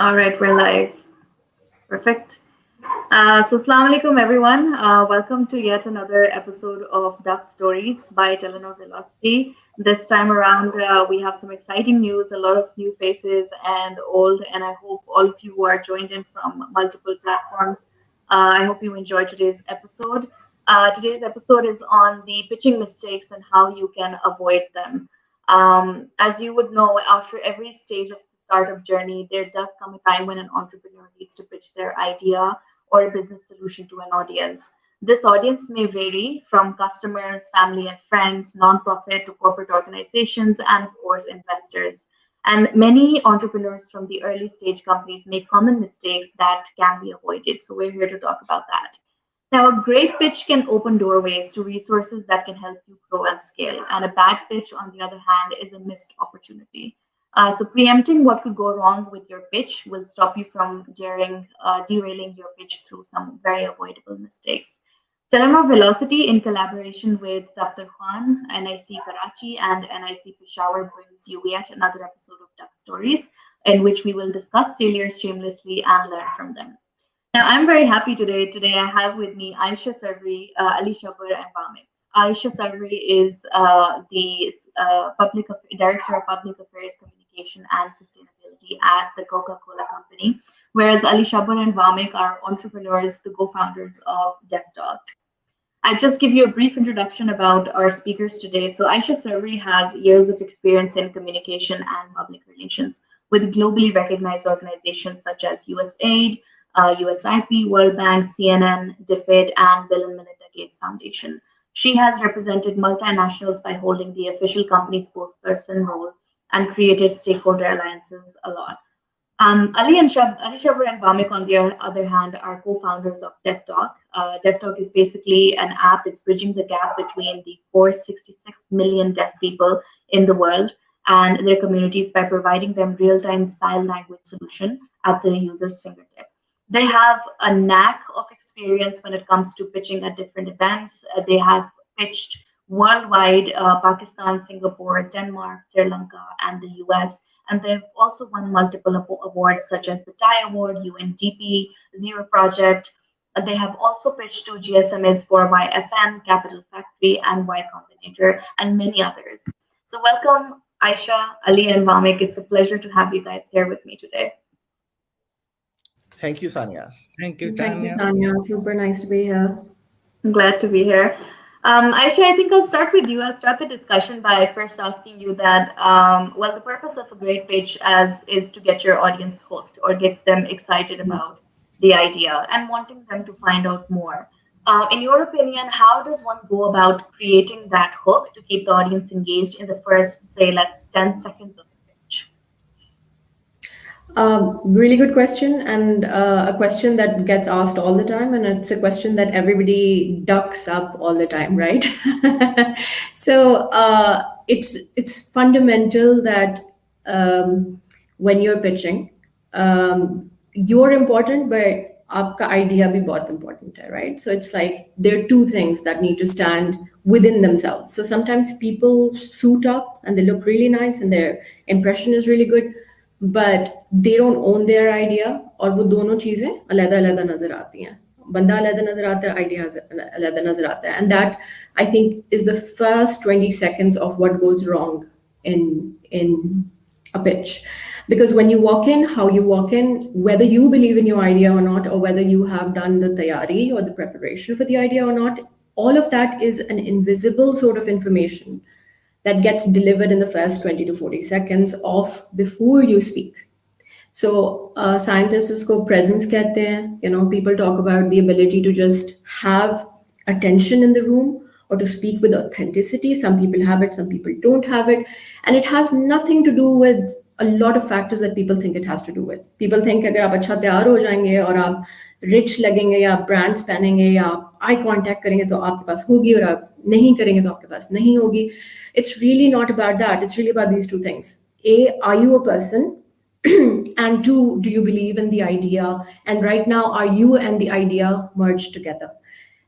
All right, we're live. Perfect. Assalamu alaikum, everyone. Welcome to yet another episode of Duckstories by Telenor Velocity. This time around, we have some exciting news, a lot of new faces and old, and I hope all of you who are joined in from multiple platforms. I hope you enjoyed today's episode. Today's episode is on the pitching mistakes and how you can avoid them. As you would know, after every stage of the startup journey, there does come a time when an entrepreneur needs to pitch their idea or a business solution to an audience. This audience may vary from customers, family and friends, nonprofit to corporate organizations, and of course, investors. And many entrepreneurs from the early stage companies make common mistakes that can be avoided. So we're here to talk about that. Now, a great pitch can open doorways to resources that can help you grow and scale. And a bad pitch, on the other hand, is a missed opportunity. So preempting what could go wrong with your pitch will stop you from derailing your pitch through some very avoidable mistakes. Telenor Velocity, in collaboration with Daftarkhwan, NIC Karachi, and NIC Peshawar, brings you yet another episode of Duck Stories, in which we will discuss failures shamelessly and learn from them. Now, I'm very happy today. Today, I have with me Aisha Sarwari, Ali Shabbar, and Wamiq. Aisha Sarwari is the Director of Public Affairs, Communication, and Sustainability at the Coca-Cola Company, whereas Ali Shabbar and Wamiq are entrepreneurs, the co-founders of Deaftawk. I just give you a brief introduction about our speakers today. So Aisha Sarwari has years of experience in communication and public relations with globally recognized organizations such as USAID, USIP, World Bank, CNN, DFID, and Bill and Melinda Gates Foundation. She has represented multinationals by holding the official company spokesperson role and created stakeholder alliances a lot. Ali Shabbar and Wamiq, on the other hand, are co-founders of Deaftawk. Deaftawk is basically an app. It's bridging the gap between the 466 million deaf people in the world and their communities by providing them real-time sign language solution at the user's fingertip. They have a knack of experience when it comes to pitching at different events. They have pitched worldwide, Pakistan, Singapore, Denmark, Sri Lanka, and the US. And they've also won multiple awards such as the TIE Award, UNDP, Zero Project. They have also pitched to GSMAs for YFM, Capital Factory, and Y Combinator, and many others. So welcome, Aisha, Ali, and Wamiq. It's a pleasure to have you guys here with me today. Thank you, Sanya. Thank you, Thank you, Tanya. Tanya. Super nice to be here. I'm glad to be here. Aisha, I think I'll start with you. I'll start the discussion by first asking you that, well, the purpose of a great pitch as is to get your audience hooked or get them excited about the idea and wanting them to find out more. In your opinion, how does one go about creating that hook to keep the audience engaged in the first, say, let's 10 seconds of the pitch? Really good question, and a question that gets asked all the time, and it's a question that everybody ducks up all the time, right? So it's fundamental that when you're pitching, you're important, but आपका idea भी बहुत important है, right? So it's like there are two things that need to stand within themselves. So sometimes people suit up and they look really nice and their impression is really good, but they don't own their idea, और वो दोनों चीजें अलग-अलग नजर आती हैं. बंदा अलग नजर आता है, idea अलग नजर आता है, and that I think is the first 20 seconds of what goes wrong in a pitch. Because when you walk in, how you walk in, whether you believe in your idea or not, or whether you have done the tayari or the preparation for the idea or not, all of that is an invisible sort of information that gets delivered in the first 20 to 40 seconds of before you speak. So scientists usko presence kehte hain. People talk about the ability to just have attention in the room or to speak with authenticity. Some people have it, some people don't have it. And it has nothing to do with a lot of factors that people think it has to do with. People think अगर आप अच्छा तैयार हो जाएंगे और आप rich लगेंगे या आप brands पहनेंगे या आप eye contact करेंगे तो आपके पास होगी और आप नहीं करेंगे तो आपके पास नहीं होगी. It's really not about that. It's really about these two things. A, are you a person? And two, do you believe in the idea? And right now, are you and the idea merged together?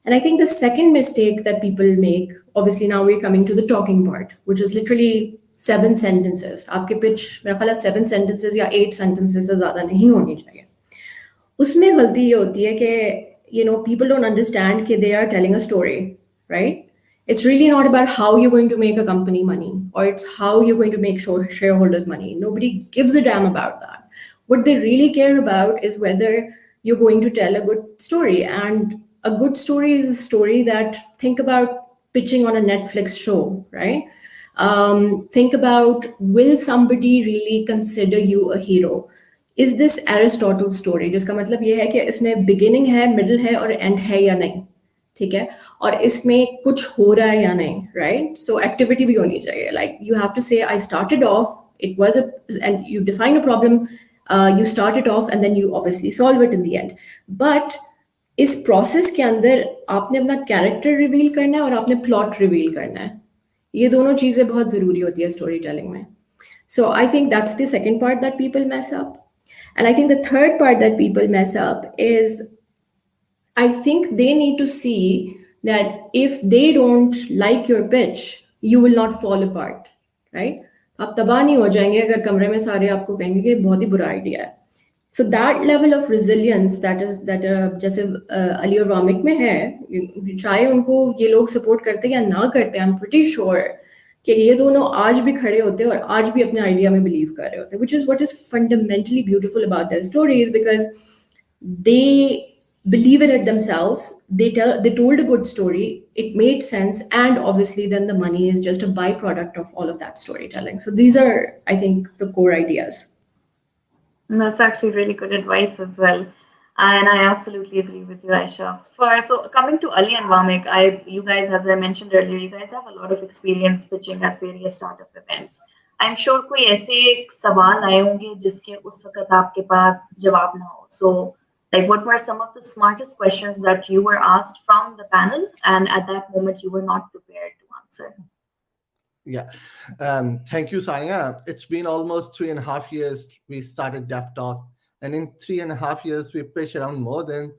And I think the second mistake that people make, obviously now we're coming to the talking part, which is literally 7 sentences. आपके pitch मेरा ख्याल है 7 sentences या 8 sentences से ज़्यादा नहीं होनी चाहिए. उसमें गलती ये होती है कि people don't understand कि they are telling a story, right? It's really not about how you're going to make a company money or it's how you're going to make sure shareholders money. Nobody gives a damn about that. What they really care about is whether you're going to tell a good story. And a good story is a story that, think about pitching on a Netflix show, right? Think about, will somebody really consider you a hero? Is this Aristotle story, जिसका मतलब ये है कि इसमें beginning है, middle है और end है या नहीं, ठीक है, और इसमें कुछ हो रहा है या नहीं, right? So activity भी होनी चाहिए, like you have to say I started off, it was a, and you define a problem, you start it off and then you obviously solve it in the end. But इस process के अंदर आपने अपना character reveal करना है और आपने plot reveal करना है. ये दोनों चीज़ें बहुत ज़रूरी होती है स्टोरी टेलिंग में. So I think that's the second part that people mess up. And I think the third part that people mess up is, I think they need to see that if they don't like your pitch, you will not fall apart, right? आप तबाह नहीं हो जाएंगे अगर कमरे में सारे आपको कहेंगे कि बहुत ही बुरा आइडिया है. So that level of resilience that जैसे अली और वामिक में है, चाहे उनको ये लोग सपोर्ट करते या ना करते, I'm pretty sure कि ये दोनों आज भी खड़े होते और आज भी अपने आइडिया में बिलीव कर रहे होते, which is what is fundamentally beautiful about their stories, because they believe in it themselves. They told a good story, it made sense, and obviously then the money is just a byproduct of all of that storytelling. So these are, I think, the core ideas. And that's actually really good advice as well. And I absolutely agree with you, Aisha. So coming to Ali and Wamik, you guys, as I mentioned earlier, you guys have a lot of experience pitching at various startup events. I'm sure कोई ऐसे सवाल आए होंगे जिसके उस वक्त आपके पास जवाब ना हो. So, like, what were some of the smartest questions that you were asked from the panel, and at that moment you were not prepared to answer? Yeah. Thank you, Sania. It's been almost 3.5 years we started Deaftawk, and in 3.5 years we pitched around more than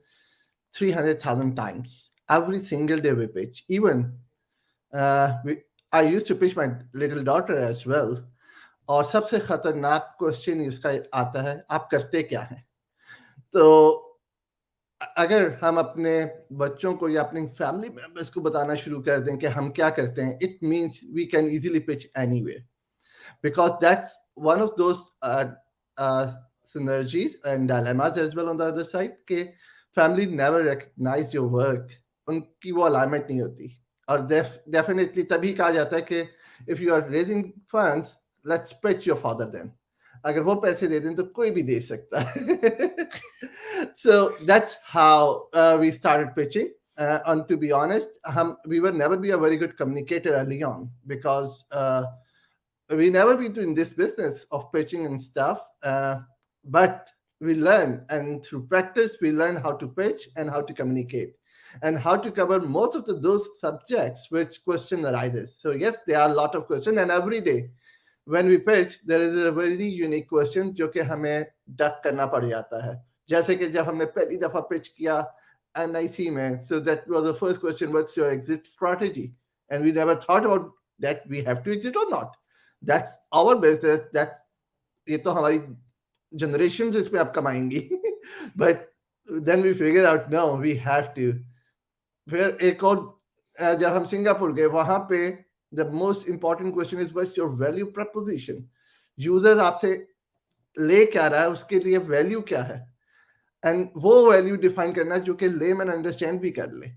300,000 times. Every single day we pitch. Even I used to pitch my little daughter as well. और सबसे खतरनाक question इसका आता है, आप करते क्या हैं? तो अगर हम अपने बच्चों को या अपने फैमिली मेंबर्स को बताना शुरू कर दें कि हम क्या करते हैं, it means we can easily pitch anywhere, because that's one of those synergies and dilemmas as well on the other side कि family never recognize your work, उनकी वो alignment नहीं होती. और definitely तभी कहा जाता है कि if you are raising funds, let's pitch your father then. अगर वो पैसे दे दें तो कोई भी दे सकता है. So that's how we started pitching. And to be honest, we will never be a very good communicator early on, because we never been in this business of pitching and stuff. But we learn, and through practice, we learn how to pitch and how to communicate and how to cover most of those subjects which question arises. So yes, there are a lot of questions, and every day when we pitch, there is a very unique question जो कि हमें duck करना पड़ जाता है. जैसे कि जब हमने पहली दफा pitch किया NIC में, so that was the first question, what's your exit strategy? And we never thought about that we have to exit or not. That's our business. That's ये तो हमारी generations इसमें अब कमाएंगी. But then we figure out, no, we have to. फिर एक और जब हम सिंगापुर गए, वहां पे the most important question is, what's your value proposition? Users आपसे ले क्या रहा है, उसके लिए वैल्यू क्या है, एंड वो वैल्यू डिफाइन करना जो कि लेमैन अंडरस्टैंड भी कर ले.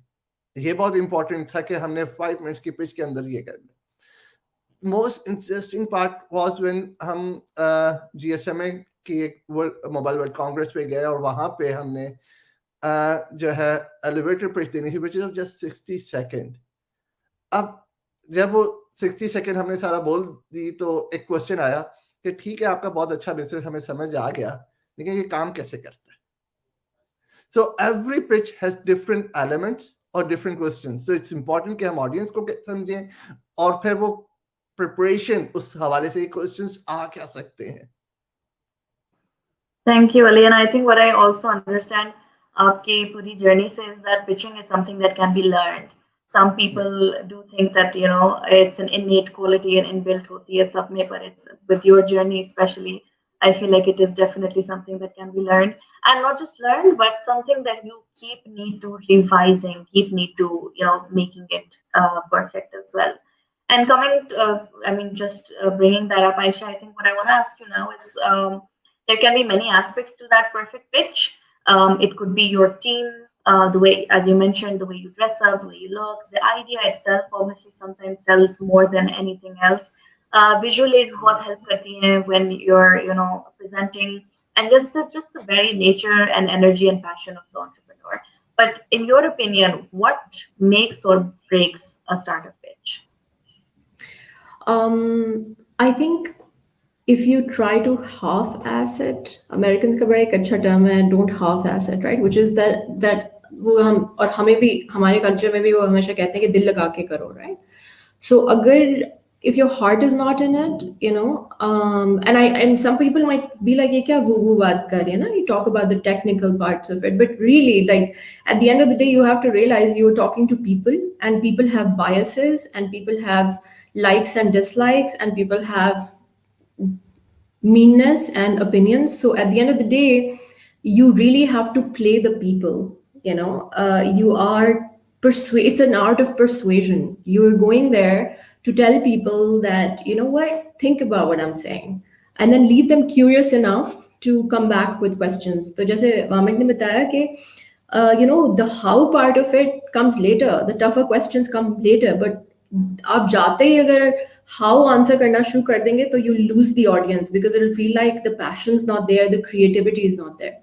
ये बहुत इंपॉर्टेंट था कि हमने 5 मिनट्स की पिच के अंदर ये कर लिया. Most interesting part was when हम GSMA की एक मोबाइल वर्ल्ड कांग्रेस पे गए और वहां पे हमने जो है एलिवेटर पिच देनी थी, व्हिच इज जस्ट 60 सेकंड. अब जब वो 60 सेकंड हमने सारा बोल दी तो एक क्वेश्चन आया कि ठीक है, आपका बहुत अच्छा बिजनेस हमें समझ आ गया, लेकिन ये काम कैसे करता है? So every pitch has different elements or different questions. So it's important कि हम ऑडियंस को समझें और फिर वो प्रिपरेशन उस हवाले से क्वेश्चंस आ क्या सकते हैं. Thank you, Ali. And I think what I also understand आपकी पूरी journey से is that pitching is something that can be learned. Some Yeah. people do think that, it's an innate quality and inbuilt hoti hai sab mein, but it's with your journey especially. I feel like it is definitely something that can be learned, and not just learned, but something that you keep need to revising, keep need to, making it perfect as well. And coming, I mean, just bringing that up, Aisha, I think what I want to ask you now is, there can be many aspects to that perfect pitch. It could be your team, the way, as you mentioned, the way you dress up, the way you look, the idea itself obviously sometimes sells more than anything else. Visual aids बहुत help करती हैं when you're, presenting, and just the very nature and energy and passion of the entrepreneur. But in your opinion, what makes or breaks a startup pitch? I think if you try to half ass it, Americans का बड़ा एक अच्छा term है, don't half ass it, right? Which is that वो हम और हमें भी हमारे culture में भी वो हमेशा कहते हैं कि दिल लगा के करो, right? So agar if your heart is not in it, and some people might be like, "ये क्या वो बात कर रही है ना?" You talk about the technical parts of it, but really, like at the end of the day, you have to realize you're talking to people, and people have biases, and people have likes and dislikes, and people have meanness and opinions. So at the end of the day, you really have to play the people. You are persuade. It's an art of persuasion. You're going there to tell people that, you know what, think about what I'm saying, and then leave them curious enough to come back with questions. So जैसे वामिक ने बताया कि the how part of it comes later. The tougher questions come later, but आप जाते ही अगर how answer करना शुरू कर देंगे तो you lose the audience because it'll feel like the passion's not there, the creativity is not there.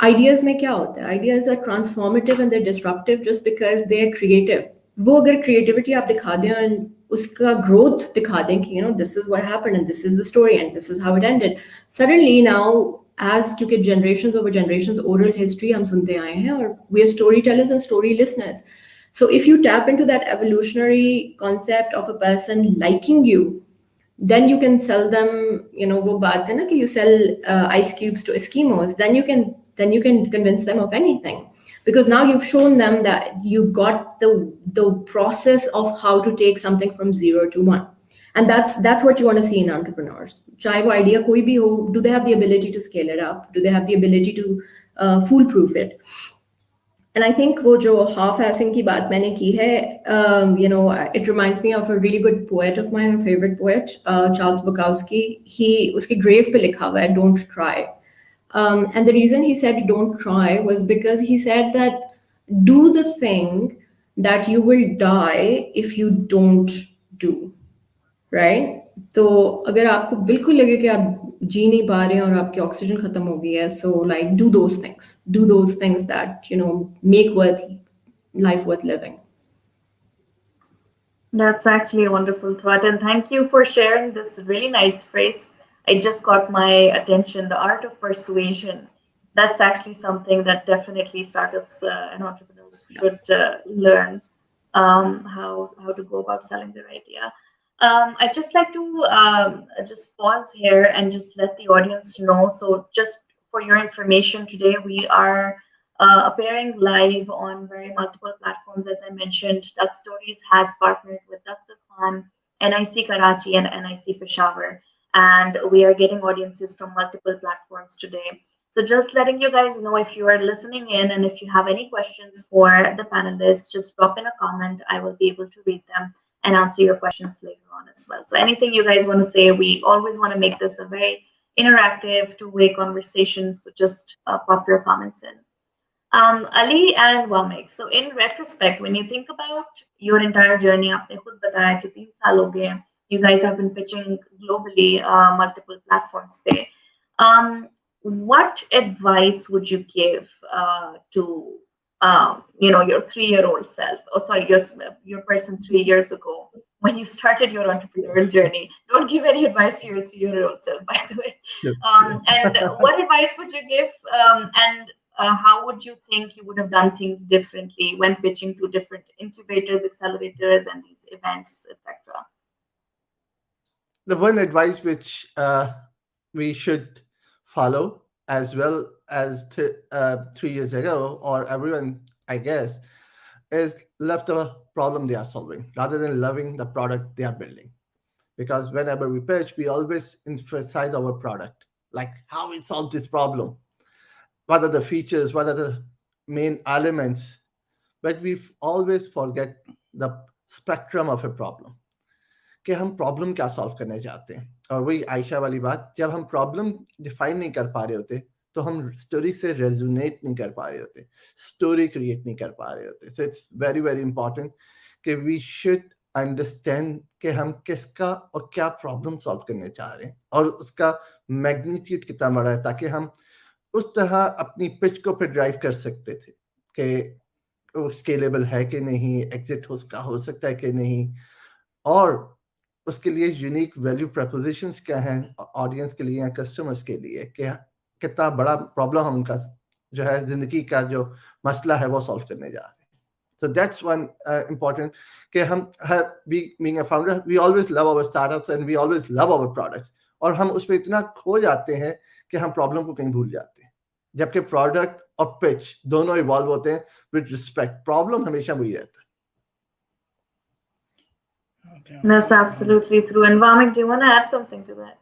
Ideas में क्या होता है? Ideas are transformative and they're disruptive just because they're creative. वो अगर creativity आप दिखा दें और उसका growth दिखा दें कि this is what happened and this is the story and this is how it ended. Suddenly now, as क्योंकि generations over generations oral history हम सुनते आए हैं और we are storytellers and story listeners. So if you tap into that evolutionary concept of a person liking you, then you can sell them, वो बात है ना कि you sell ice cubes to Eskimos, then you can convince them of anything, because now you've shown them that you got the process of how to take something from 0 to 1. And that's what you want to see in entrepreneurs. चाहे वो idea कोई भी हो, do they have the ability to scale it up? Do they have the ability to foolproof it? And I think वो जो half-assing की बात मैंने की है, it reminds me of a really good poet of mine, a favorite poet, Charles Bukowski. उसके grave पे लिखा हुआ है, "Don't try." And the reason he said "don't try" was because he said that do the thing that you will die if you don't do. Right? तो अगर आपको बिल्कुल लगे कि आप जी नहीं पा रहे हैं और आपकी ऑक्सीजन खत्म हो गई है, so like do those things that make worth life worth living. That's actually a wonderful thought, and thank you for sharing this really nice phrase. It just got my attention. The art of persuasion. That's actually something that definitely startups and entrepreneurs should learn, how to go about selling their idea. I'd just like to just pause here and just let the audience know. So, just for your information, today we are appearing live on very multiple platforms. As I mentioned, Duckstories has partnered with Daftarkhwan, NIC Karachi, and NIC Peshawar, and we are getting audiences from multiple platforms today. So just letting you guys know, if you are listening in and if you have any questions for the panelists, just drop in a comment. I will be able to read them and answer your questions later on as well. So anything you guys want to say, we always want to make this a very interactive, two-way conversation. So just pop your comments in. Ali and Wamik. So in retrospect, when you think about your entire journey, आपने खुद बताया कि 3 साल हो गए. You guys have been pitching globally, multiple platforms पे. What advice would you give to your 3-year-old self? Oh, sorry, your person 3 years ago when you started your entrepreneurial journey. Don't give any advice to your 3-year-old self, by the way. Yep. And what advice would you give? And how would you think you would have done things differently when pitching to different incubators, accelerators, and these events, etc.? The one advice which we should follow as well as 3 years ago, or everyone, I guess, is love the problem they are solving rather than loving the product they are building. Because whenever we pitch, we always emphasize our product, like how we solve this problem, what are the features, what are the main elements, but we always forget the spectrum of a problem, कि हम problem क्या solve करने चाहते हैं. और वही आयशा वाली बात, जब हम प्रॉब्लम डिफाइन नहीं कर पा रहे होते तो हम स्टोरी से रेजोनेट नहीं कर पा रहे होते, स्टोरी क्रिएट नहीं कर पा रहे होते. So it's very very important कि वी शुड अंडरस्टैंड कि हम किसका और क्या प्रॉब्लम सॉल्व करने चाह रहे हैं और उसका मैग्नीट्यूड कितना बड़ा है, ताकि हम उस तरह अपनी पिच को फिर ड्राइव कर सकते थे कि वो स्केलेबल है कि नहीं, एग्जिट उसका हो सकता है कि नहीं, और उसके लिए यूनिक वैल्यू प्रपोजिशंस क्या हैं ऑडियंस के लिए या कस्टमर्स के लिए, कि कितना बड़ा प्रॉब्लम हम उनका जो है जिंदगी का जो मसला है वो सॉल्व करने जा रहे हैं. So that's one important कि हम हर being a founder we always love our startups and we always love our products, और हम उसमें इतना खो जाते हैं कि हम प्रॉब्लम को कहीं भूल जाते हैं, जबकि प्रोडक्ट और पिच दोनों इवॉल्व होते हैं विद रिस्पेक्ट. प्रॉब्लम हमेशा वही रहता है. Okay. That's absolutely true. And Wamiq, do you want to add something to that?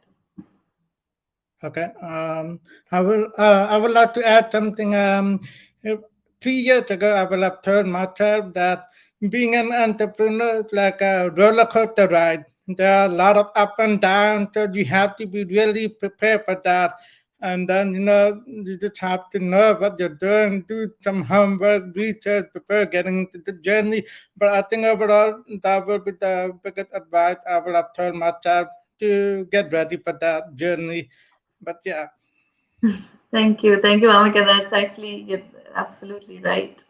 Okay. I would like to add something. 3 years ago, I will have told myself that being an entrepreneur is like a roller coaster ride. There are a lot of up and down, so you have to be really prepared for that. And then, you just have to know what you're doing, do some homework, research before getting into the journey. But I think overall, that will be the biggest advice I will have told myself, to get ready for that journey. But yeah. Thank you, Amika. That's actually you're absolutely right.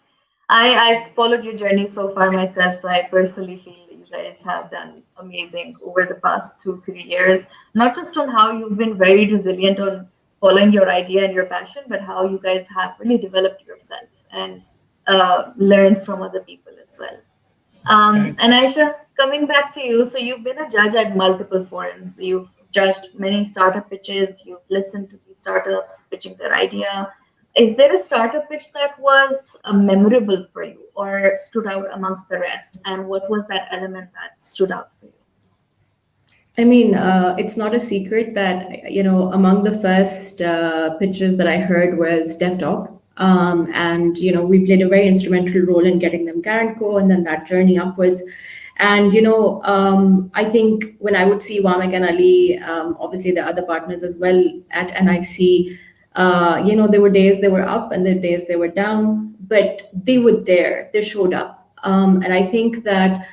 I've followed your journey so far myself, so I personally feel that you guys have done amazing over the past 2-3 years. Not just on how you've been very resilient on following your idea and your passion, but how you guys have really developed yourself and learned from other people as well. And Aisha, coming back to you, so you've been a judge at multiple forums. You've judged many startup pitches. You've listened to these startups pitching their idea. Is there a startup pitch that was memorable for you or stood out amongst the rest? And what was that element that stood out for you? I mean, it's not a secret that, among the first pitches that I heard was Deaftawk. And, we played a very instrumental role in getting them Guaranco and then that journey upwards. And, I think when I would see Wamiq and Ali, obviously the other partners as well at NIC, there were days they were up and there were days they were down, but they were there, they showed up. And I think that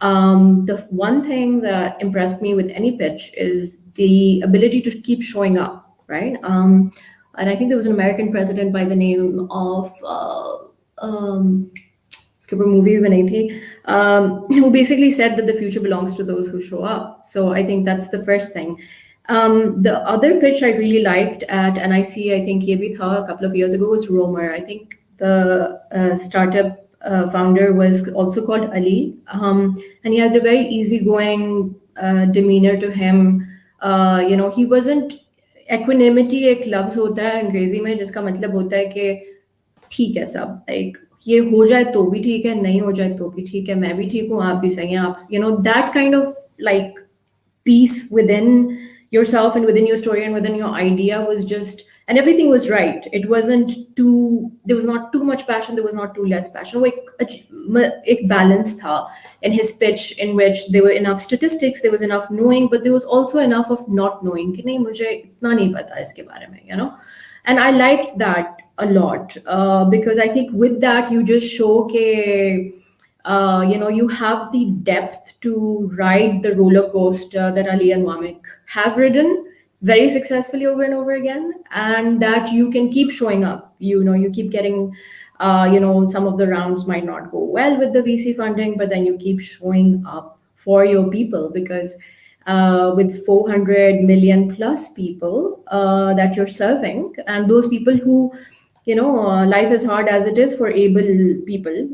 the one thing that impressed me with any pitch is the ability to keep showing up, right? And I think there was an American president by the name of उसके ऊपर movie भी बनी थी, who basically said that the future belongs to those who show up. So I think that's the first thing. The other pitch I really liked at NIC, I think ये भी था a couple of years ago, was Romer. I think the startup founder was also called Ali, and he had a very easygoing demeanor to him. He wasn't equanimity एक लफ्ज होता है अंग्रेजी में जिसका मतलब होता है कि ठीक है सब, like ये हो जाए तो भी ठीक है, नहीं हो जाए तो भी ठीक है, मैं भी ठीक हूँ, आप भी सही हैं, आप that kind of like peace within yourself and within your story and within your idea was just, and everything was right. It wasn't too, there was not too much passion, there was not too less passion. एक balance था in his pitch in which there were enough statistics, there was enough knowing, but there was also enough of not knowing कि नहीं मुझे इतना नहीं पता इसके बारे में, and I liked that a lot because I think with that you just show के you have the depth to ride the roller coaster that Ali and Wamiq have ridden very successfully over and over again, and that you can keep showing up. You keep getting, some of the rounds might not go well with the VC funding, but then you keep showing up for your people because with 400 million plus people that you're serving, and those people who, life is hard as it is for able people,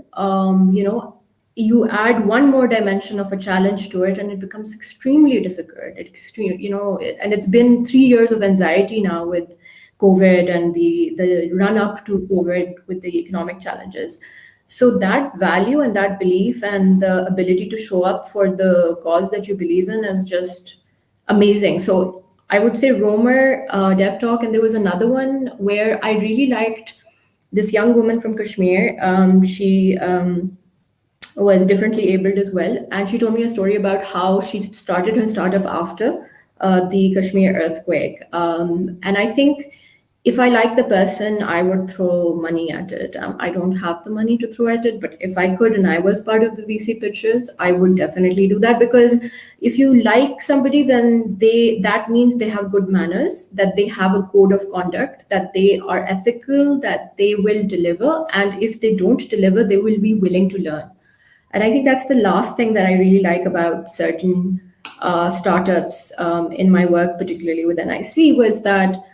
you add one more dimension of a challenge to it and it becomes extremely difficult. And it's been 3 years of anxiety now with COVID and the run up to COVID with the economic challenges. So that value and that belief and the ability to show up for the cause that you believe in is just amazing. So I would say Romer, Deaftawk, and there was another one where I really liked this young woman from Kashmir. She was differently abled as well. And she told me a story about how she started her startup after the Kashmir earthquake. And I think if I like the person, I would throw money at it. I don't have the money to throw at it, but if I could and I was part of the VC pitches, I would definitely do that, because if you like somebody, then that means they have good manners, that they have a code of conduct, that they are ethical, that they will deliver, and if they don't deliver, they will be willing to learn. And I think that's the last thing that I really like about certain startups in my work, particularly with NIC, was that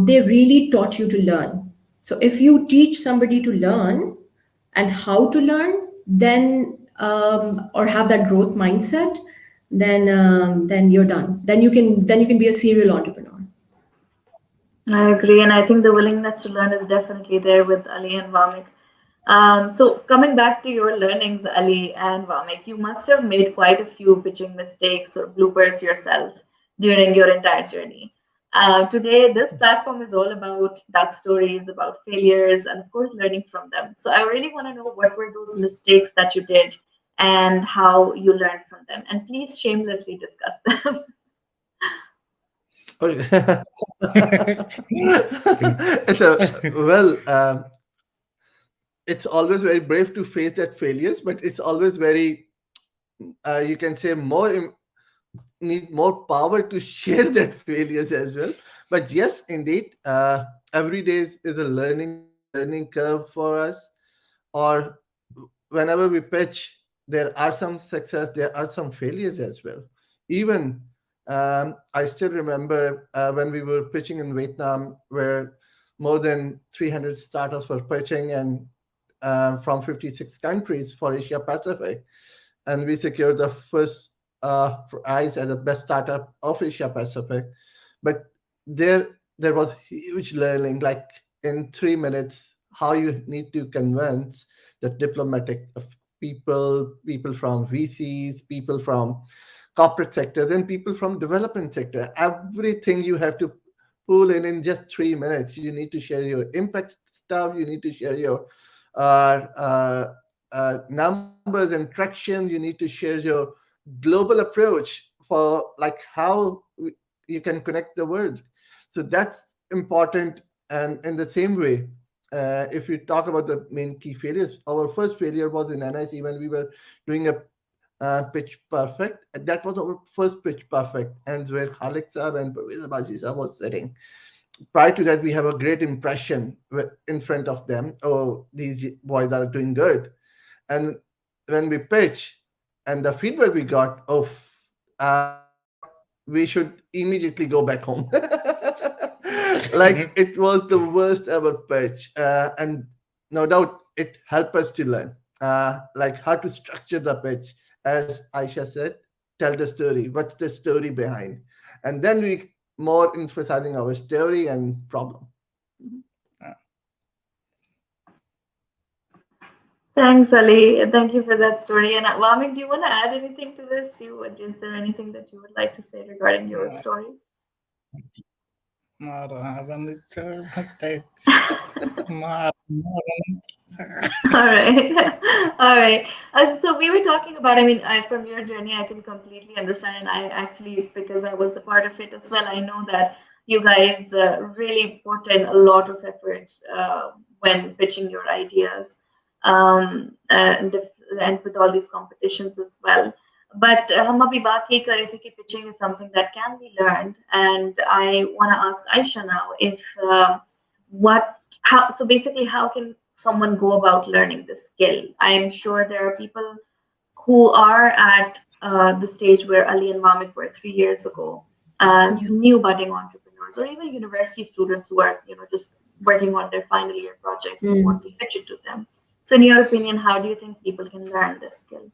they really taught you to learn. So if you teach somebody to learn and how to learn, then or have that growth mindset, then you're done. Then you can be a serial entrepreneur. I agree, and I think the willingness to learn is definitely there with Ali and Vamik. So coming back to your learnings, Ali and Vamik, you must have made quite a few pitching mistakes or bloopers yourselves during your entire journey. Today, this platform is all about dark stories, about failures, and of course, learning from them. So I really want to know what were those mistakes that you did and how you learned from them. And please shamelessly discuss them. Okay. Well, it's always very brave to face that failures, but it's always very, you can say, need more power to share that failures as well. But yes, indeed, every day is a learning curve for us. Or whenever we pitch, there are some success, there are some failures as well. Even I still remember when we were pitching in Vietnam, where more than 300 startups were pitching, and from 56 countries for Asia Pacific, and we secured the first prize as the best startup of Asia Pacific. But there was huge learning, like in 3 minutes, how you need to convince the diplomatic of people from VCs, people from corporate sector, then people from development sector. Everything you have to pull in just 3 minutes. You need to share your impact stuff. You need to share your uh, uh, numbers and traction. You need to share your global approach for like how you can connect the world. So that's important. And in the same way, if we talk about the main key failures, our first failure was in NIC when we were doing a pitch perfect. And that was our first pitch perfect, and where Khalid Saab and Parvez Abbasi Saab was sitting. Prior to that, we have a great impression in front of them. Oh, these boys are doing good. And when we pitch, and the feedback we got, oh, we thought we should immediately go back home. Like it was the worst ever pitch. And no doubt it helped us to learn, like how to structure the pitch. As Aisha said, tell the story. What's the story behind? And then we more emphasizing our story and problem. Thanks, Ali. Thank you for that story. And Vamik, do you want to add anything to this? Is there anything that you would like to say regarding your story? All right. All right. So we were talking about, I mean, from your journey, I can completely understand. And I actually, because I was a part of it as well, I know that you guys really put in a lot of effort when pitching your ideas, and with all these competitions as well. But हम अभी बात ये कर रहे थे कि pitching is something that can be learned. And I want to ask Aisha now if so basically, how can someone go about learning this skill? I am sure there are people who are at the stage where Ali and Mamik were 3 years ago, Yeah. new budding entrepreneurs, or even university students who are, just working on their final year projects and want to pitch it to them. So, in your opinion, how do you think people can learn this skill?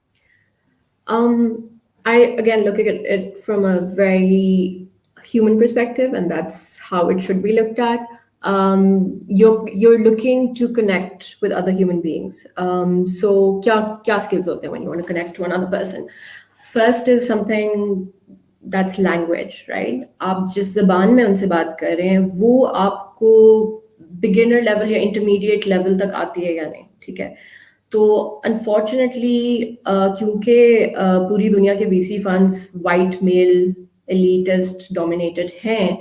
I again look at it from a very human perspective, and that's how it should be looked at. you're looking to connect with other human beings. So kya skills hote hain when you want to connect to another person? First is something that's language, right? आप जिस ज़बान में उनसे बात कर रहे हैं वो आपको बिगिनर लेवल या इंटरमीडिएट लेवल तक आती है या नहीं, ठीक है? तो अनफॉर्चुनेटली क्योंकि पूरी दुनिया के VC funds white male elitist dominated हैं,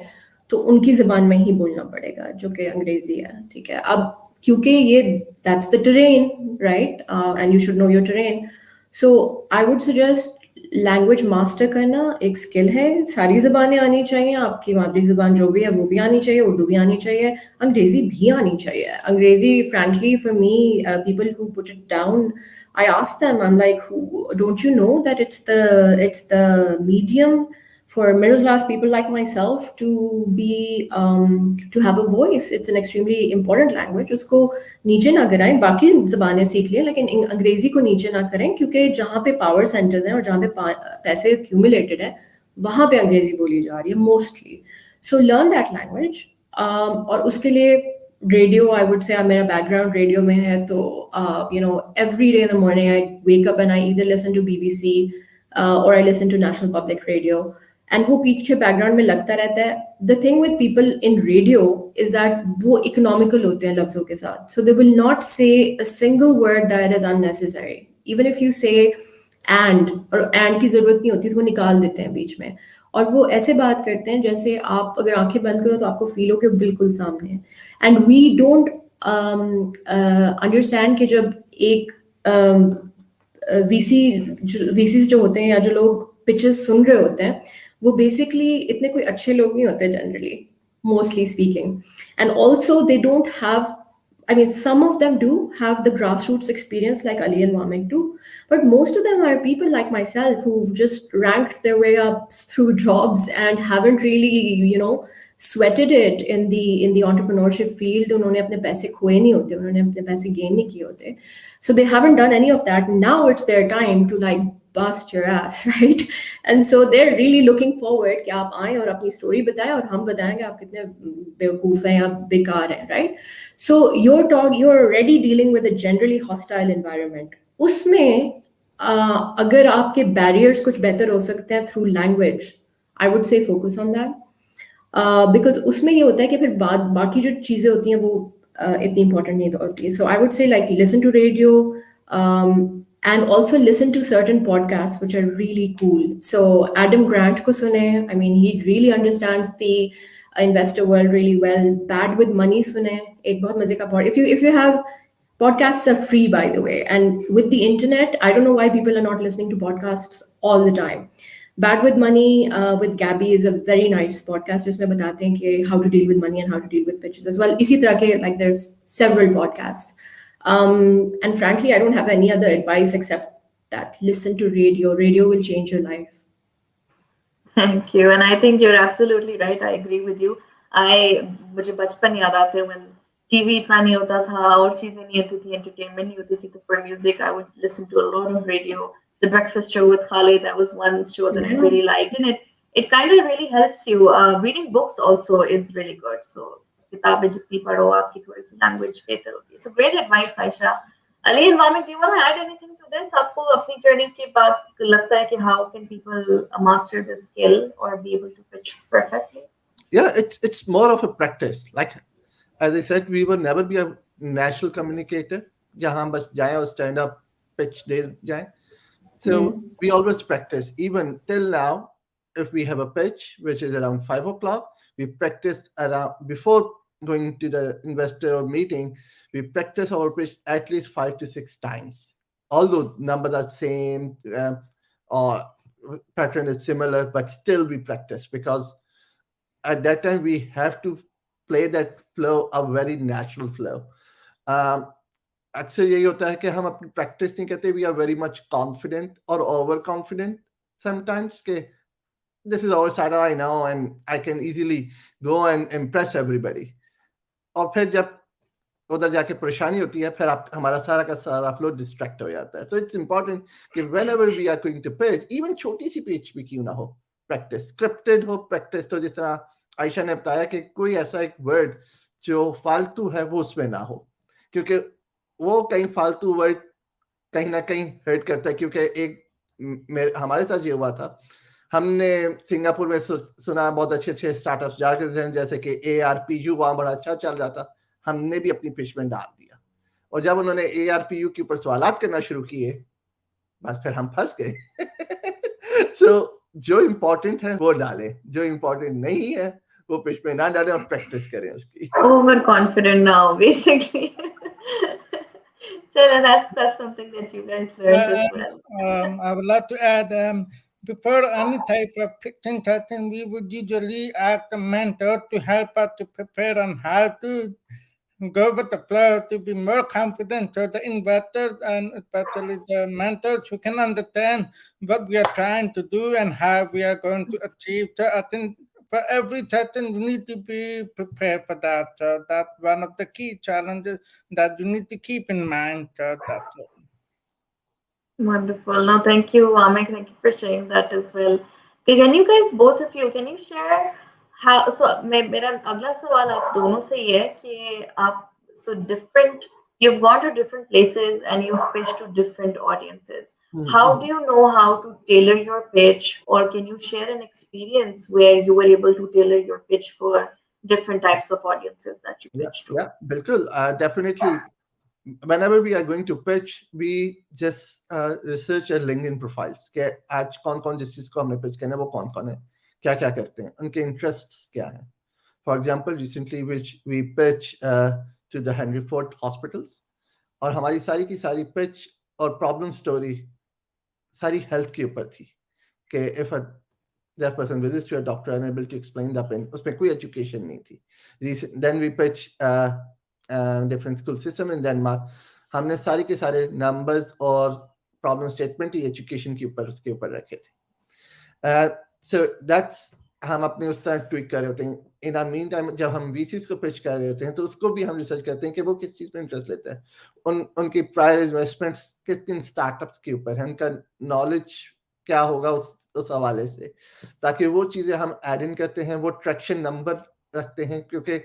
तो उनकी ज़बान में ही बोलना पड़ेगा जो कि अंग्रेज़ी है, ठीक है? अब क्योंकि ये that's the terrain, right? And you should know your terrain. So I would suggest language master करना एक स्किल है. सारी ज़बानें आनी चाहिए, आपकी मादरी ज़बान जो भी है वो भी आनी चाहिए, उर्दू भी आनी चाहिए, अंग्रेज़ी भी आनी चाहिए. अंग्रेज़ी frankly for me, people who put it down, I ask them, I'm like, don't you know that it's the medium for middle class people like myself to be to have a voice. It's an extremely important language. उसको नीचे ना कराएं, बाकी ज़बानें सीख लें लेकिन अंग्रेज़ी को नीचे ना करें, क्योंकि जहाँ पे पावर सेंटर्स हैं और जहाँ पे पैसे accumulated हैं वहाँ पे अंग्रेज़ी बोली जा रही है mostly. So learn that language. और उसके लिए रेडियो, आई वुड से मेरा बैकग्राउंड रेडियो में है, तो every day in the morning I wake up and I either listen to BBC और I listen to national public radio, and वो पीछे बैकग्राउंड में लगता रहता है. The thing with people in radio is that वो इकोनॉमिकल होते हैं लफ्ज़ों के साथ, सो दे विल नॉट से a single word that is unnecessary. Even if you से और एंड की ज़रूरत नहीं होती तो वो निकाल देते हैं बीच में, और वो ऐसे बात करते हैं जैसे आप अगर आंखें बंद करो तो आपको फील हो कि बिल्कुल सामने है. एंड वी डोंट अंडरस्टैंड कि जब एक वीसी जो होते हैं या जो लोग पिचेस सुन रहे होते हैं वो बेसिकली इतने कोई अच्छे लोग नहीं होते generally, mostly speaking. And also they don't have, I mean, some of them do have the grassroots experience like Ali and Wamiq do, but most of them are people like myself who've just ranked their way up through jobs and haven't really, sweated it in the entrepreneurship field. उन्होंने अपने पैसे खोए नहीं होते, उन्होंने अपने पैसे gain नहीं किए होते. So they haven't done any of that. Now it's their time to like bust your ass, right? And so they're really looking forward कि आप आएं और अपनी story बताएं और हम बताएंगे आप कितने बेवकूफ हैं या बेकार हैं, right? So you're already dealing with a generally hostile environment. उसमें अगर आपके barriers कुछ better हो सकते हैं through language, I would say focus on that. Because उसमें ये होता है कि फिर बाकी जो चीज़ें होती हैं वो इतनी important नहीं होती. So I would say like listen to radio, and also listen to certain podcasts which are really cool. So Adam Grant ko sune, I mean he really understands the investor world really well. Bad with Money sune, ek bahut maze ka pod. If you have podcasts are free, by the way, and with the internet, I don't know why people are not listening to podcasts all the time. Bad with Money with Gabby is a very nice podcast जिसमें बताते हैं कि how to deal with money and how to deal with pitches as well. इसी तरह के like there's several podcasts. And frankly, I don't have any other advice except that listen to radio. Radio will change your life. Thank you. And I think you're absolutely right. I agree with you. मुझे बचपन याद आते हैं when TV इतना नहीं होता था और चीजें नहीं होती थी, entertainment नहीं होती थी, तो for music I would listen to a lot of radio. The Breakfast Show with Khalid, that was one show that I really liked, and it kind of really helps you. Reading books also is really good. So किताबें जितनी पढ़ो आपकी थोड़ी सी language बेहतर होती है. So great advice, Aisha. Ali and Wamiq, do you want to add anything to this? आपको अपनी journey के बाद लगता है कि how can people master this skill or be able to pitch perfectly? Yeah, it's more of a practice. Like as I said, we will never be a natural communicator. जहाँ हम बस जाएं और stand up pitch दे जाएं. So we always practice. Even till now, if we have a pitch which is around 5 o'clock, we practice around before going to the investor or meeting. We practice our pitch at least 5 to 6 times. Although numbers are same or pattern is similar, but still we practice because at that time we have to play that flow, a very natural flow. अक्सर यही होता है कि हम अपनी practice नहीं करते. We are very much confident और ओवर कॉन्फिडेंट समटाइम्स के this is our side, I know and I can easily go and impress everybody. और फिर जब उधर जाके परेशानी होती है फिर आप हमारा सारा का सारा फ्लो डिस्ट्रैक्ट हो जाता है. सो इट्स इंपॉर्टेंट कि whenever we are going to pitch, even छोटी सी पिच भी क्यों ना हो, प्रैक्टिस स्क्रिप्टेड हो प्रैक्टिस. तो जिस तरह आयशा ने बताया कि कोई ऐसा एक वर्ड जो फालतू है वो उसमें ना हो, क्योंकि वो कहीं फालतू वर्ड कहीं ना कहीं हर्ट करता है। क्योंकि हमारे साथ ये हुआ था, हमने सिंगापुर में सुना बहुत अच्छे अच्छे स्टार्टअप्स जा रहे थे, जैसे कि ARPU वहाँ बड़ा अच्छा चल रहा था, हमने भी अपनी पिच में डाल दिया। और जब उन्होंने ARPU के ऊपर सवालात करना शुरू किए, बस फिर हम फंस गए। जो इम्पोर्टेंट है वो डालें, जो इम्पोर्टेंट नहीं है वो पिच में ना डालें और प्रैक्टिस करें उसकी। Over confident now, basically. So that's something that you guys learned as well. I would like to add, before any type of pitching session, we would usually ask the mentor to help us to prepare on how to go with the flow to be more confident, so the investors and especially the mentors who can understand what we are trying to do and how we are going to achieve. So I think for every session we need to be prepared for that. So that's one of the key challenges that you need to keep in mind. So that's it. Wonderful. No, thank you, Amik. Thank you for sharing that as well. Okay, can you guys, both of you, can you share how? So, मेरा अगला सवाल आप दोनों से ये है कि आप so different. You've gone to different places and you've pitched to different audiences. How do you know how to tailor your pitch, or can you share an experience where you were able to tailor your pitch for different types of audiences that you pitched to? Yeah, बिल्कुल, definitely. Whenever we are going to pitch, we just research our LinkedIn profiles कि आज कौन कौन जिस चीज को हमने pitch करना है वो कौन कौन है, क्या क्या करते हैं, उनके interests क्या हैं. For example, recently which we pitch to the Henry Ford hospitals, और हमारी सारी की सारी pitch और problem story सारी health के ऊपर थी कि if a deaf person visits to a doctor unable to explain the pain, उसमें कोई education नहीं थी. Then we pitch different school system in Denmark. हमने सारे के सारे numbers और problem statement ही education के ऊपर उसके ऊपर रखे थे. So that's हम अपने उस तरह ट्वीक कर रहे होते हैं. In our meantime, जब हम VCs को pitch कर रहे होते हैं तो उसको भी हम रिसर्च करते हैं कि वो किस चीज में इंटरेस्ट लेते हैं, उनकी प्रायर इन्वेस्टमेंट्स किस किन स्टार्टअप्स के ऊपर है, उनका नॉलेज क्या होगा उस हवाले से, ताकि वो चीजें हम ऐड इन करते हैं, वो ट्रैक्शन नंबर रखते हैं. क्योंकि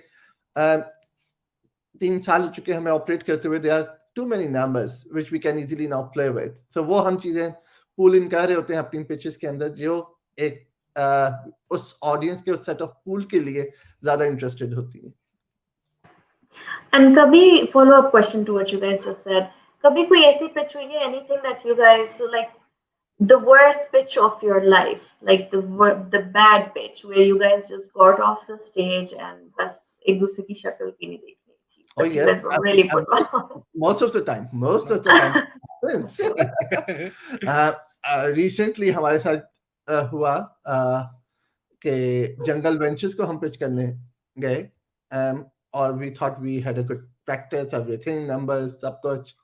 3 साल हो चुके हमें ऑपरेट करते हुए, there are too many numbers which we can easily now play with. So वो हम चीजें पूल इन कर रहे होते हैं अपनी पिचेस के अंदर, जो एक उस ऑडियंस के उस सेट ऑफ पूल के लिए ज्यादा इंटरेस्टेड होती है. And कभी follow up question to what you guys just said, कभी कोई ऐसी pitch हुई है, anything that you guys like, the worst pitch of your life, like the bad pitch where you guys just got off the stage and बस एक दूसरे की शक्ल भी नहीं देख रही थी, Oh बस you yes, guys were really put off. most of the time happens. Recently हमारे साथ हुआ कि जंगल वेंचर्स को हम पिच करने गए, और we thought we had a good practice, everything, numbers, सब कुछ,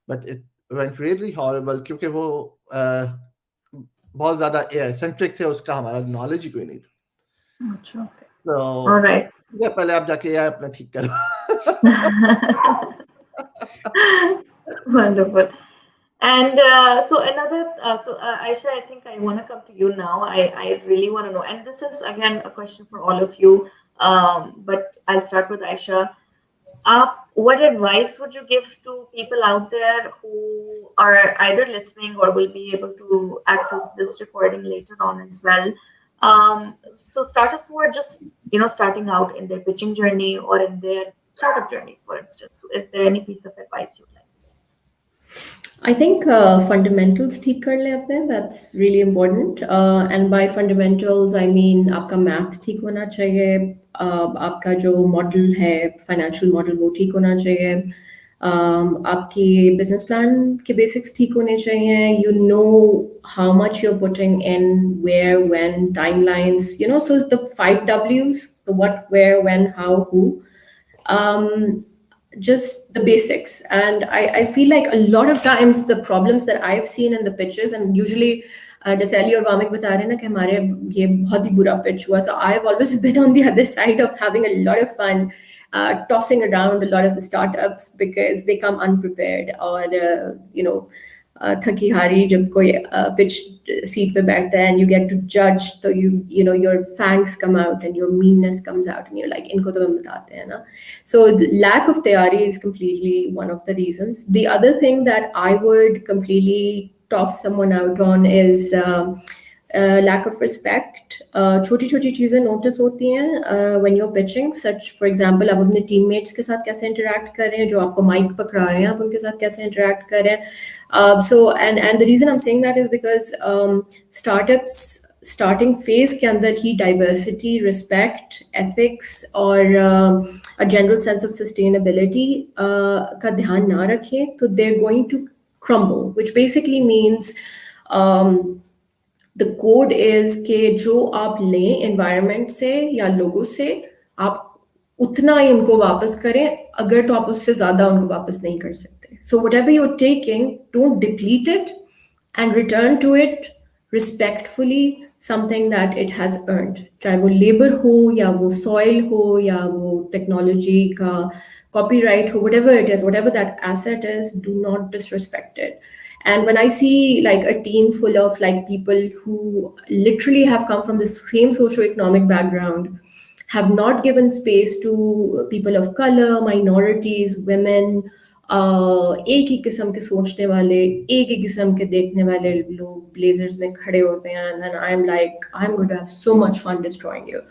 but it went really horrible क्योंकि वो बहुत ज्यादा AI centric थे, उसका हमारा नॉलेज ही कोई नहीं था. अच्छा, So all right. या पहले आप जाके AI अपना ठीक करो. Wonderful. And Aisha, I think I want to come to you now. I really want to know, and this is again a question for all of you. But I'll start with Aisha. What advice would you give to people out there who are either listening or will be able to access this recording later on as well? So startups who are just starting out in their pitching journey or in their startup journey, for instance. So is there any piece of advice you'd like? I think fundamentals ठीक कर ले अपने, that's really important. And by fundamentals I mean आपका math ठीक होना चाहिए, आपका जो model है financial model वो ठीक होना चाहिए, आपकी business plan के basics ठीक होने चाहिए, you know how much you're putting in, where, when, timelines, so the 5 W's, the what, where, when, how, who. Just the basics. And I feel like a lot of times the problems that I've seen in the pitches, and usually जैसे अली और वामिक बता रहे हैं ना कि हमारे ये बहुत ही बुरा pitch हुआ, so I've always been on the other side of having a lot of fun tossing around a lot of the startups because they come unprepared, or थकी हारी जब कोई pitch seat पे बैठता है and you get to judge, so you know your fangs come out and your meanness comes out and you're like इनको तो हम बताते हैं ना. So the lack of tayari is completely one of the reasons. The other thing that I would completely toss someone out on is lack of respect. छोटी छोटी चीज़ें notice होती हैं when you're pitching. Such for example, आप अपने teammates के साथ कैसे interact कर रहे हैं, जो आपको mic पकड़ा रहे हैं आप उनके साथ कैसे interact कर रहे हैं. So and the reason I'm saying that is because startups starting phase के अंदर ही diversity, respect, ethics और a general sense of sustainability का ध्यान ना रखें तो they're going to crumble, which basically means the code is कि जो आप लें environment से या लोगों से आप उतना ही उनको वापस करें, अगर तो आप उससे ज़्यादा उनको वापस नहीं कर सकते. So whatever you're taking, don't deplete it and return to it respectfully something that it has earned. चाहे वो labor हो या वो soil हो या वो technology का copyright हो, whatever it is, whatever that asset is, do not disrespect it. And when I see like a team full of like people who literally have come from the same socioeconomic background, have not given space to people of color, minorities, women, एक ही किस्म के सोचने वाले, एक ही किस्म के देखने वाले लोग ब्लेजर्स में खड़े होते हैं, and I'm like, I'm going to have so much fun destroying you.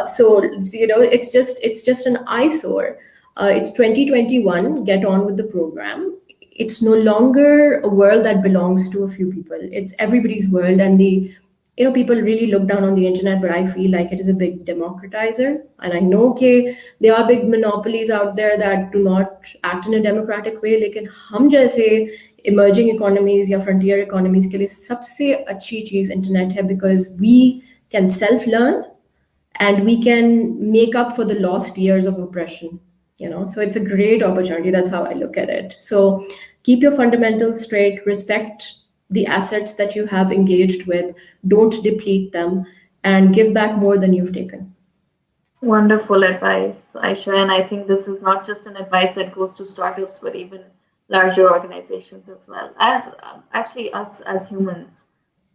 So you know, it's just an eyesore. It's 2021. Get on with the program. It's no longer a world that belongs to a few people. It's everybody's world, and people really look down on the internet, but I feel like it is a big democratizer. And I know there are big monopolies out there that do not act in a democratic way. लेकिन हम जैसे emerging economies या frontier economies के लिए सबसे अच्छी चीज internet है, because we can self-learn and we can make up for the lost years of oppression. So it's a great opportunity. That's how I look at it. So keep your fundamentals straight, respect the assets that you have engaged with, don't deplete them, and give back more than you've taken. Wonderful advice, Aisha. And I think this is not just an advice that goes to startups, but even larger organizations as well, as actually us as humans.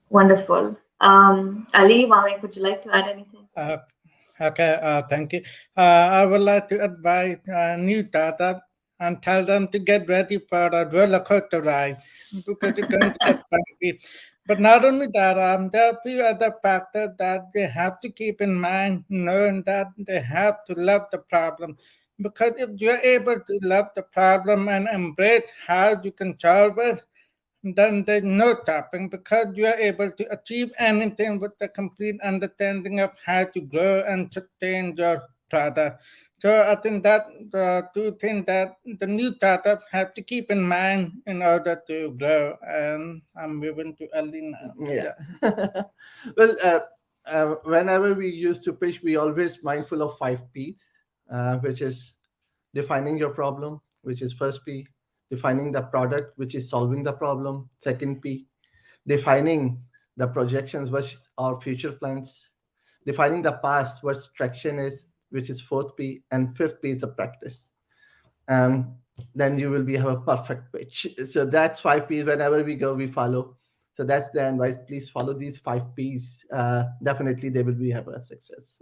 Wonderful. Ali, Wamiq, would you like to add anything? Okay, thank you. I would like to advise new startup and tell them to get ready for a roller coaster ride, because it's going to get bumpy. But not only that, there are a few other factors that they have to keep in mind, knowing that they have to love the problem. Because if you're able to love the problem and embrace how you can solve it, then there's no stopping, because you are able to achieve anything with the complete understanding of how to grow and sustain your product. So I think that two things that the new startup have to keep in mind in order to grow. And I'm moving to Ali now. Yeah. Well, whenever we used to pitch, we always mindful of 5 P's, which is defining your problem, which is first P, defining the product, which is solving the problem, second P, defining the projections, which are future plans, defining the past, what traction is, which is fourth P, and fifth P is the practice. And then you will have a perfect pitch. So that's 5 P's. Whenever we go, we follow. So that's the advice. Please follow these 5 P's. Definitely, they will have a success.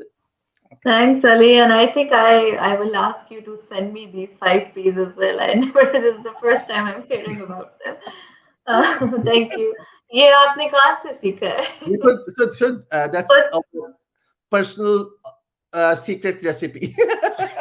Thanks, Ali. And I think I will ask you to send me these 5 P's as well. I never, this is the first time I'm hearing about them. Thank you. ये आपने कहाँ से सीखा है? That's a personal secret recipe.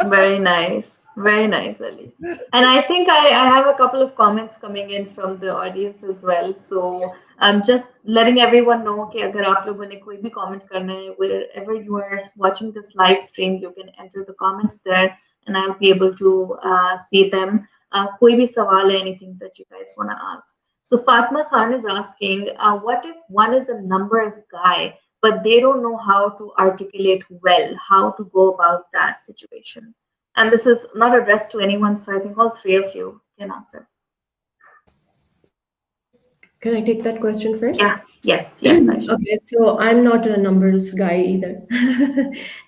Very nice. Very nice, Ali. And I think I have a couple of comments coming in from the audience as well. So I'm just letting everyone know कि अगर आप लोगों ने कोई भी comment करना है, wherever you are watching this live stream, you can enter the comments there and I'll be able to see them. कोई भी सवाल है, anything that you guys want to ask. So Fatma Khan is asking, what if one is a numbers guy, but they don't know how to articulate well, how to go about that situation? And this is not addressed to anyone, so I think all three of you can answer. Can I take that question first? Yeah, yes, Aisha. Okay, so I'm not a numbers guy either.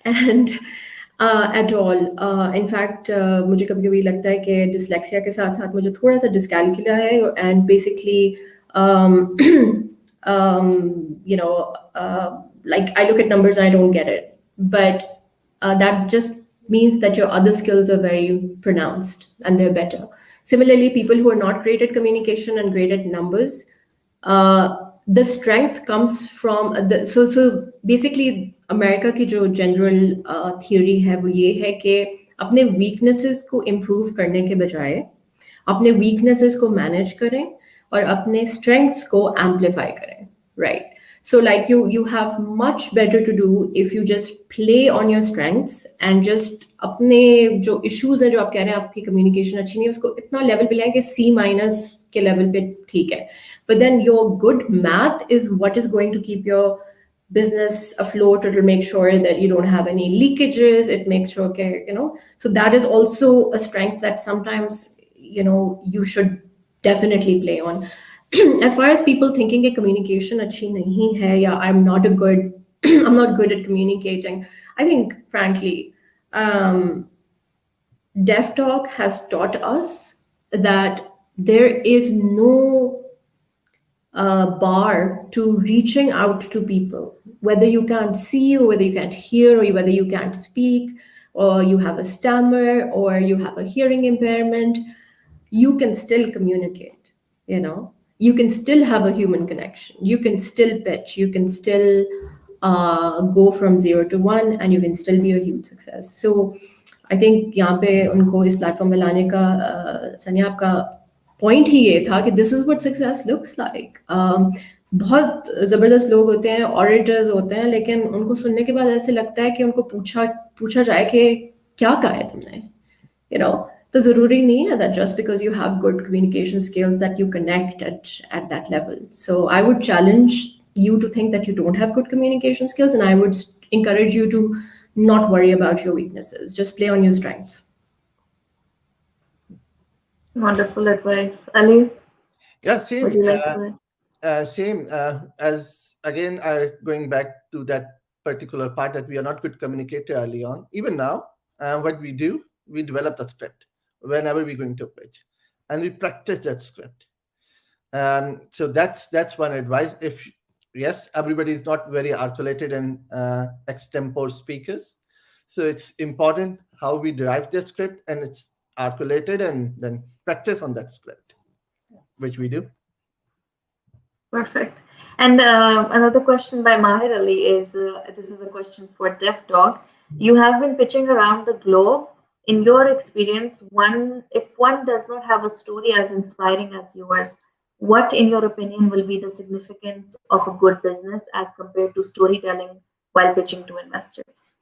And At all. In fact, मुझे कभी कभी लगता है कि dyslexia के साथ साथ मुझे थोड़ा सा dyscalculia है, and basically um, you know, like I look at numbers and I don't get it, but that just means that your other skills are very pronounced and they're better. Similarly, people who are not great at communication and great at numbers, the strength comes from so basically America की जो general theory है वो ये है कि अपने weaknesses को improve करने के बजाय अपने वीकनेसेस को मैनेज करें और अपने स्ट्रेंथ्स को एम्पलीफाई करें, right? So like you have much better to do if you just play on your strengths and just अपने जो issues हैं जो आप कह रहे हैं आपकी communication अच्छी नहीं है उसको इतना level पे लाएं कि C minus के level पे ठीक है, but then your good math is what is going to keep your business afloat. It will make sure that you don't have any leakages. It makes sure okay, so that is also a strength that sometimes you should definitely play on. As far as people thinking that communication अच्छी नहीं है या I'm not a good I'm not good at communicating, I think frankly Deaftawk has taught us that there is no bar to reaching out to people, whether you can't see or whether you can't hear or whether you can't speak or you have a stammer or you have a hearing impairment. You can still communicate, you can still have a human connection, you can still pitch, you can still go from 0 to 1 and you can still be a huge success. So I think यहाँ पे उनको इस platform में लाने का सनिया आपका point ही ये था कि this is what success looks like. बहुत ज़बरदस्त लोग होते हैं, ऑरेटर्स होते हैं, लेकिन उनको सुनने के बाद ऐसे लगता है कि उनको पूछा जाए कि क्या कहा है तुमने, तो ज़रूरी नहीं है that just because you have good communication skills that you connect at that level. So I would challenge you to think that you don't have good communication skills, and I would encourage you to not worry about your weaknesses. Just play on your strengths. Wonderful advice. Ali, Yeah, same. would you like to add? Same as again, going back to that particular part that we are not good communicator early on. Even now, what we do, we develop the script whenever we're going to pitch, and we practice that script. So that's one advice. If yes, everybody is not very articulated and extempore speakers, so it's important how we derive the script and it's articulated and then practice on that script, which we do. Perfect. And another question by Mahir Ali is this is a question for Deaftawk. You have been pitching around the globe. In your experience, if one does not have a story as inspiring as yours, what, in your opinion, will be the significance of a good business as compared to storytelling while pitching to investors?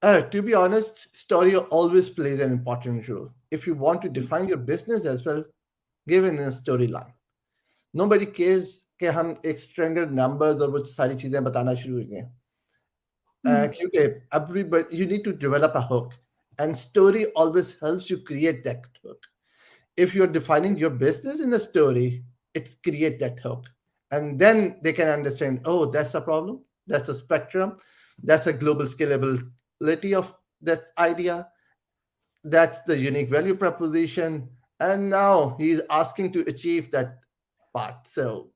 To be honest, story always plays an important role. If you want to define your business as well, give it a storyline. Nobody cares कि हम एक stranger numbers और वो सारी चीजें बताना शुरू हुए क्योंकि everybody you need to develop a hook, and story always helps you create that hook. If you're defining your business in a story, it create that hook, and then they can understand, oh, that's the problem, that's the spectrum, that's a global scalability of that idea, that's the unique value proposition, and now he's asking to achieve that part. So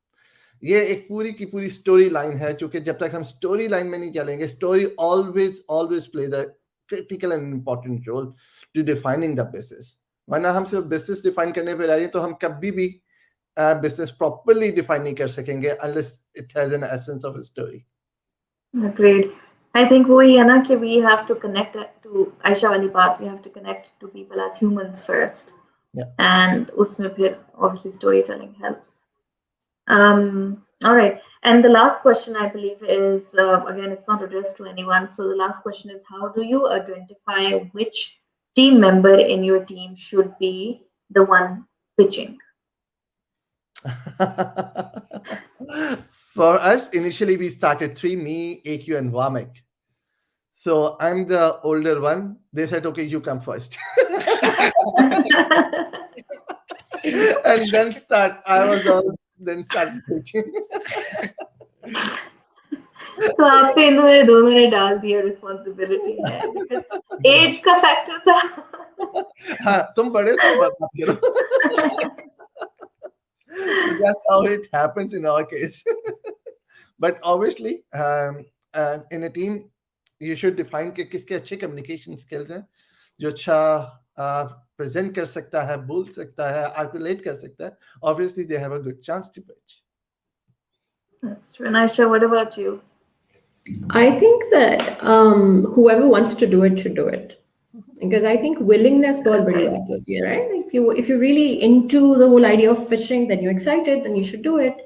ये एक पूरी की पूरी story line है, क्योंकि जब तक हम स्टोरी लाइन में नहीं चलेंगे, story always play the critical and important role to defining the business. वरना हम सिर्फ बिजनेस डिफाइन करने पे रहिए तो हम कभी भी बिजनेस प्रॉपर्ली डिफाइन नहीं कर सकेंगे unless it has an essence of a story. Agreed. I think वही है ना कि we have to connect to Aisha वाली बात, we have to connect to people as humans first. Yeah. And उसमें फिर obviously storytelling helps. All right. And the last question, I believe, is again, it's not addressed to anyone. So the last question is, how do you identify which team member in your team should be the one pitching? For us, initially we started 3, me, AQ, and Wamiq. So I'm the older one. They said, okay, you come first. And then start pitching. तो आप पे इन दोनों ने डाल दिया responsibility में because as का factor था. हाँ, तुम बड़े हो, तुम बात करो. So that's how it happens in our case. But obviously, in a team, you should define कि किसके अच्छे communication skills हैं, जो अच्छा present कर सकता है, बोल सकता है, articulate कर सकता है. Obviously, they have a good chance to pitch. That's true. And Aisha, what about you? I think that whoever wants to do it should do it. Because I think willingness बहुत बड़ी बात होती है, right? If you're really into the whole idea of pitching, then you're excited, then you should do it.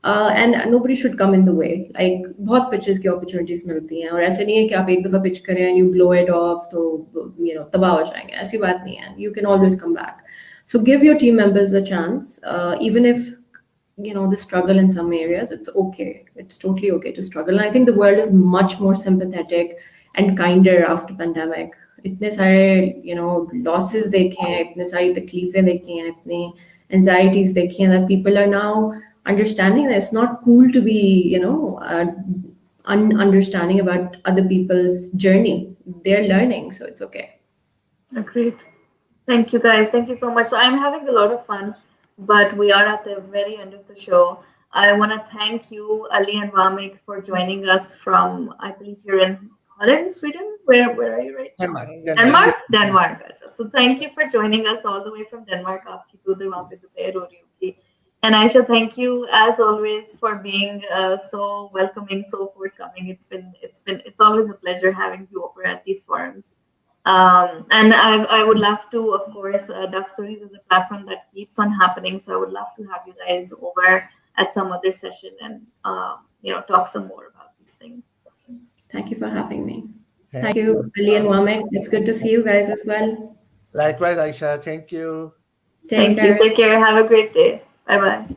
And nobody should come in the way. Like बहुत pitches की opportunities मिलती हैं और ऐसे नहीं है कि आप एक दफा pitch करें and you blow it off तो तबाह हो जाएंगे. ऐसी बात नहीं है. You can always come back. So give your team members a chance, even if they struggle in some areas. It's okay. It's totally okay to struggle. And I think the world is much more sympathetic and kinder after pandemic. इतने सारे losses देखे हैं, इतने सारी तकलीफें देखी हैं, इतनी anxieties देखी हैं, that people are now understanding that it's not cool to be understanding about other people's journey. They're learning, so it's okay. Great. Thank you, guys. Thank you so much. So I'm having a lot of fun, but we are at the very end of the show. I want to thank you, Ali and Wamiq, for joining us from, I believe you're in Holland, Sweden. Where are you right now? Denmark. Denmark. अच्छा. So thank you for joining us all the way from Denmark. आपकी तो उधर वहाँ पे दोपहर हो रही होगी. And Aisha, thank you as always for being so welcoming, so forthcoming. It's always a pleasure having you over at these forums. And I would love to, of course, Duck Stories is a platform that keeps on happening. So I would love to have you guys over at some other session and talk some more about these things. Thank you for having me. Thank you, Ali and Wamiq. It's good to see you guys as well. Likewise, Aisha. Thank you. Thank you. Take care. Have a great day. Bye bye.